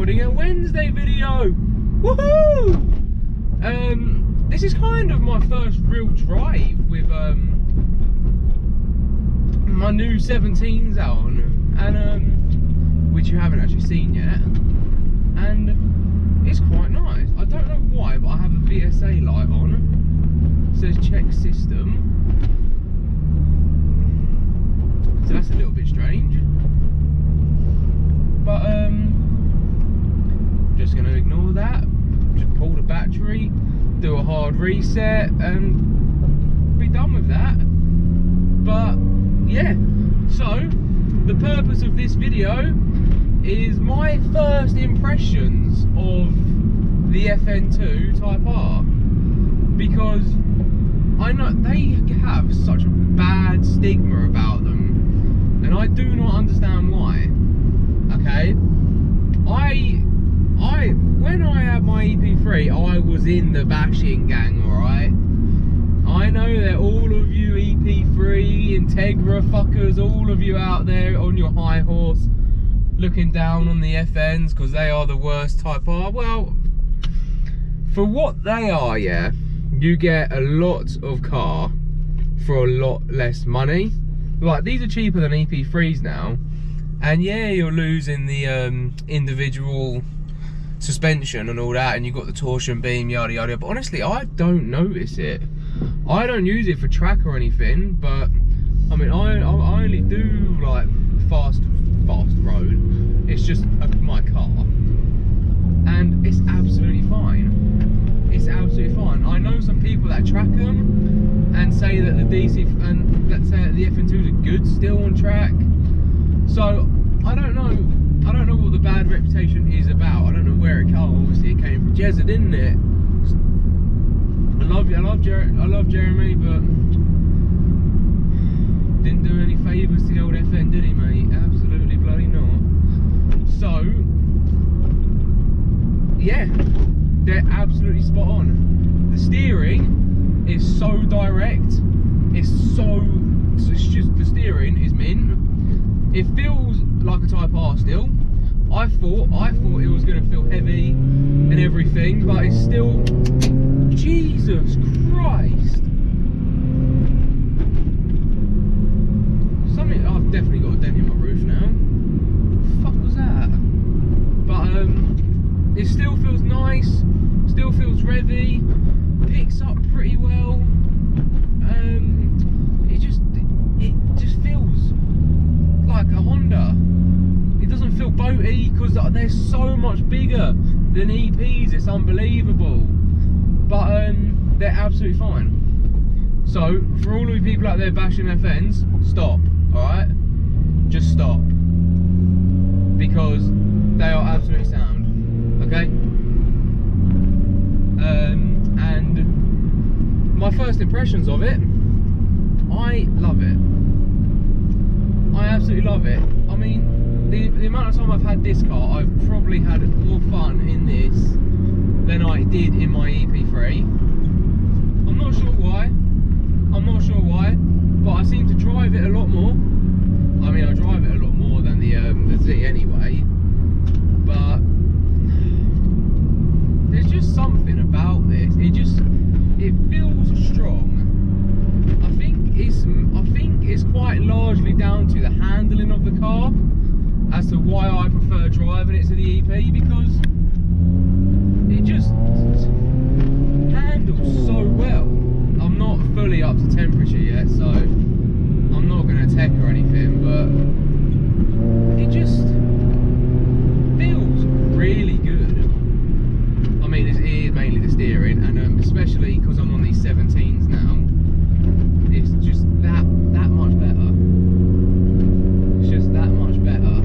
recording a Wednesday video. Woohoo! This is kind of my first real drive with my new 17s out on, and which you haven't actually seen yet, and it's quite nice. I don't know why, but I have a VSA light on. It says check system, so that's a little bit strange. But just gonna ignore that. Just pull the battery, do a hard reset, and be done with that. But yeah, so the purpose of this video is my first impressions of the FN2 Type R, because I know they have such a bad stigma about them, and I do not understand why. Okay, when I had my EP3, I was in the bashing gang, alright? I know that all of you EP3 Integra fuckers, all of you out there on your high horse looking down on the FNs because they are the worst Type R. Well, for what they are, yeah, you get a lot of car for a lot less money. Like, these are cheaper than EP3s now, and yeah, you're losing the individual suspension and all that, and you've got the torsion beam, yada yada, but honestly I don't notice it. I don't use it for track or anything, but I mean I only do like fast road. It's just my car, and it's absolutely fine. It's absolutely fine. I know some people that track them and say that the DC and let's say the FN2s are good still on track. So I don't know what the bad reputation is about. I don't know where it came. Obviously it came from Jezza, didn't it? I love Jeremy, but didn't do any favours to the old FN, did he, mate? Absolutely bloody not. So yeah, they're absolutely spot on. The steering is so direct. It's just, the steering is mint. It feels like a Type R still. I thought it was going to feel heavy and everything, but it's still, Jesus Christ. I've definitely got a dent in my roof now. What the fuck was that? But it still feels nice, still feels revvy, picks up pretty well. It just feels like a Honda. It doesn't feel boaty because they're so much bigger than EPs. It's unbelievable, but they're absolutely fine. So for all of you people out there bashing FNs, stop. All right, just stop, because they are absolutely sound. Okay, and my first impressions of it, I love it. I absolutely love it. I mean, the amount of time I've had this car, I've probably had more fun in this than I did in my EP3. I'm not sure why, but I seem to drive it a lot more. I mean, I drive it a lot more than the Z anyway, but there's just something about this. It feels strong. I think it's quite largely down to the handling of the car as to why I prefer driving it to the EP, because it just handles so well. I'm not fully up to temperature yet, so I'm not going to tech or anything, but it just feels really good. I mean, it is mainly the steering, and especially because I'm on these 17s now, it's just that much better. It's just that much better.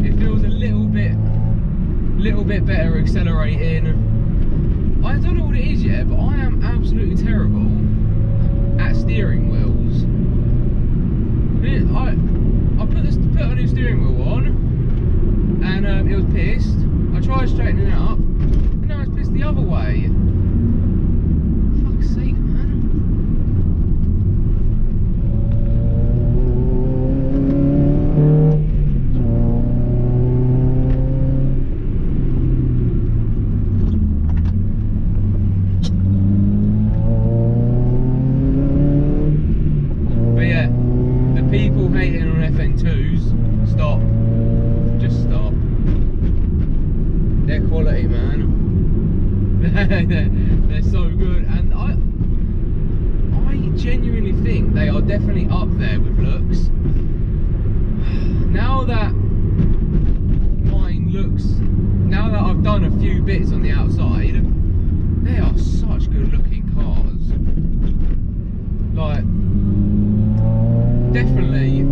It feels a little bit better accelerating. I don't know what it is yet, but I am absolutely terrible at steering wheels. I put a new steering wheel on, and it was pissed. I tried straightening it up, and now it's pissed the other way. Fuck's sake, man. they're so good, and I genuinely think they are definitely up there with looks. Now that now that I've done a few bits on the outside, they are such good looking cars. Like, definitely,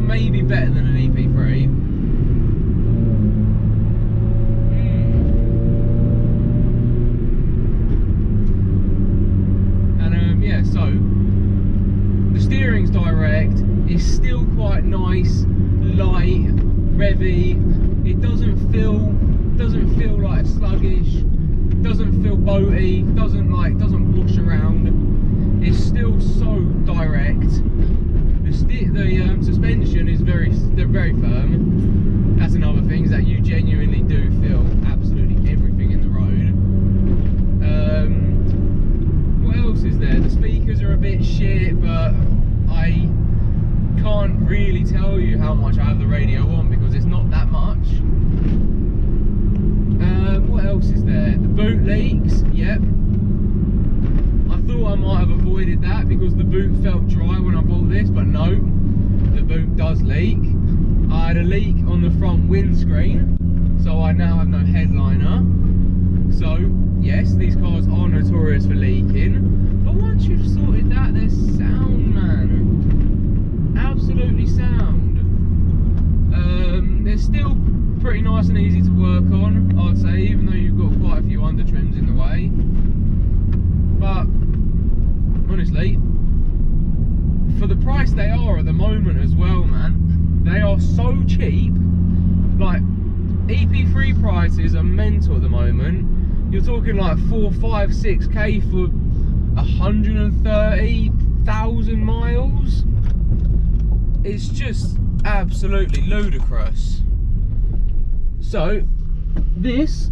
maybe better than an EP3. And yeah, so the steering's direct. It's still quite nice, light, revvy. It doesn't feel like sluggish. Doesn't feel boaty. Doesn't whoosh around. It's still so direct. The suspension is very firm. That's another thing, is that you genuinely do feel absolutely everything in the road. What else is there? The speakers are a bit shit, but I can't really tell you how much I have the radio on because it's not that much. What else is there? The boot leaks. Yep. I thought I might have avoided that because the boot felt dry when I bought this, but no, the boot does leak. I had a leak on the front windscreen, so I now have no headliner. So yes, these cars are notorious for leaking, but once you've sorted that, they're sound, man. Absolutely sound. They're still pretty nice and easy to work on, I'd say, even though you've got quite a few under trims in the way. But honestly, for the price they are at the moment as well, man, they are so cheap. Like, EP3 prices are mental at the moment. You're talking like 4, 5, 6k for 130,000 miles. It's just absolutely ludicrous. So this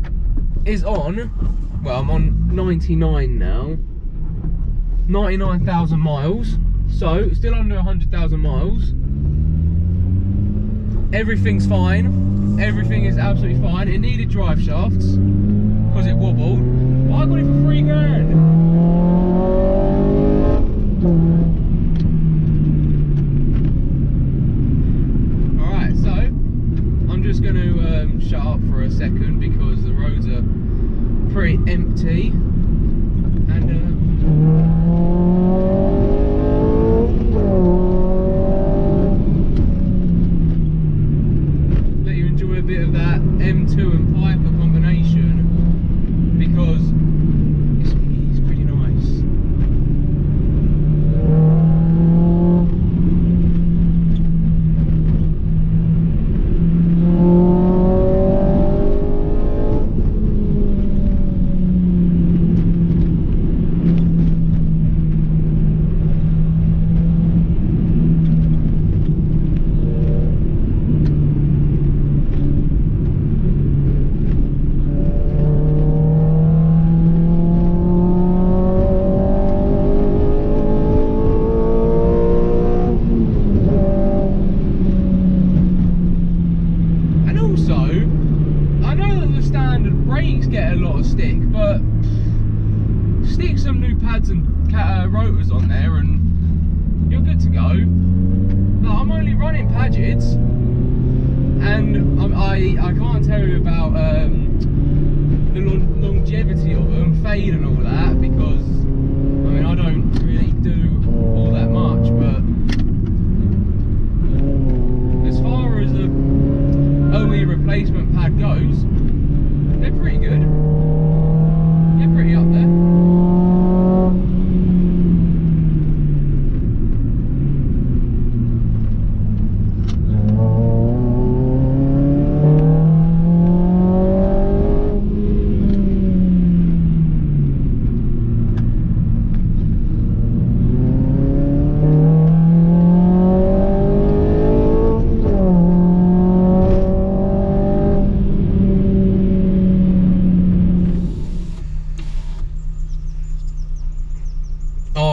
is on, well, I'm on 99 now, 99,000 miles, so still under 100,000 miles. Everything's fine, everything is absolutely fine. It needed drive shafts because it wobbled, but I got it for £3 grand. Alright, so I'm just going to shut up for a second because the roads are pretty empty, and let you enjoy a bit of that M2 and Piper combination because it's pretty nice. Stick some new pads and rotors on there and you're good to go. No, I'm only running Pagets, and I can't tell you about the longevity of them, fade and all that, because I mean I don't really do all that much, but as far as the OE replacement pad goes, they're pretty good. They're pretty up there.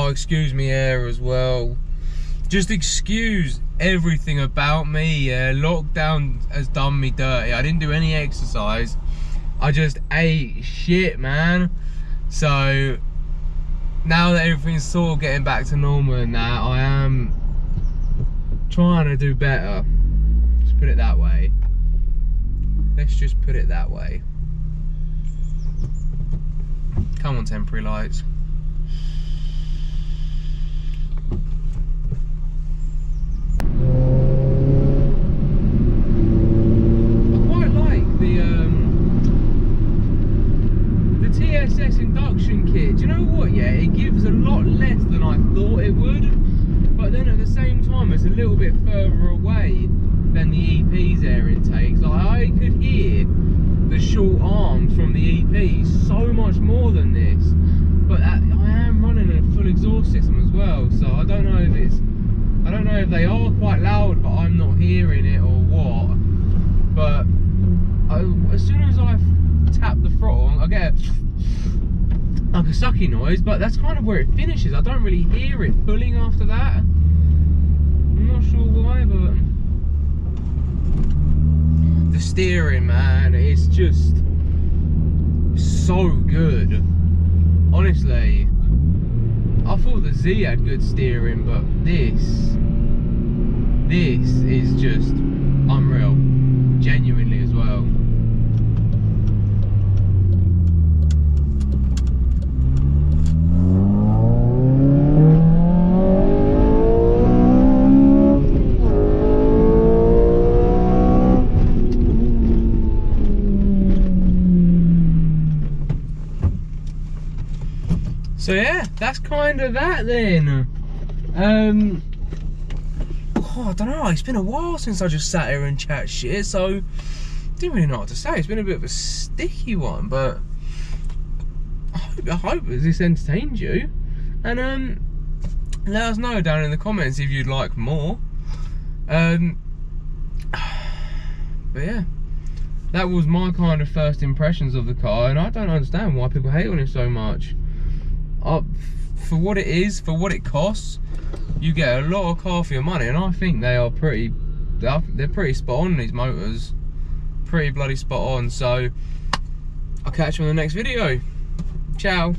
Excuse me air as well. Just excuse everything about me. Lockdown has done me dirty. I didn't do any exercise. I just ate shit, man. So now that everything's sort of getting back to normal and that, I am trying to do better. Let's put it that way. Let's just put it that way. Come on, temporary lights. TSS induction kit. Do you know what? Yeah, it gives a lot less than I thought it would, but then at the same time, it's a little bit further away than the EP's air intakes. Like, I could hear the short arms from the EP so much more than this, but I am running a full exhaust system as well, so I don't know if they are quite loud, but I'm not hearing it or what. But as soon as I tap the throttle, I get like a sucky noise, but that's kind of where it finishes. I don't really hear it pulling after that. I'm not sure why, but the steering, man, it's just so good. Honestly, I thought the Z had good steering, but this is just unreal, genuinely as well. So yeah, that's kind of that then. Oh, I don't know, it's been a while since I just sat here and chat shit, so didn't really know what to say. It's been a bit of a sticky one, but I hope this entertained you. And let us know down in the comments if you'd like more. But yeah, that was my kind of first impressions of the car, and I don't understand why people hate on it so much. For what it is, for what it costs, you get a lot of car for your money, and I think they're pretty spot on, these motors. Pretty bloody spot on. So I'll catch you on the next video. Ciao.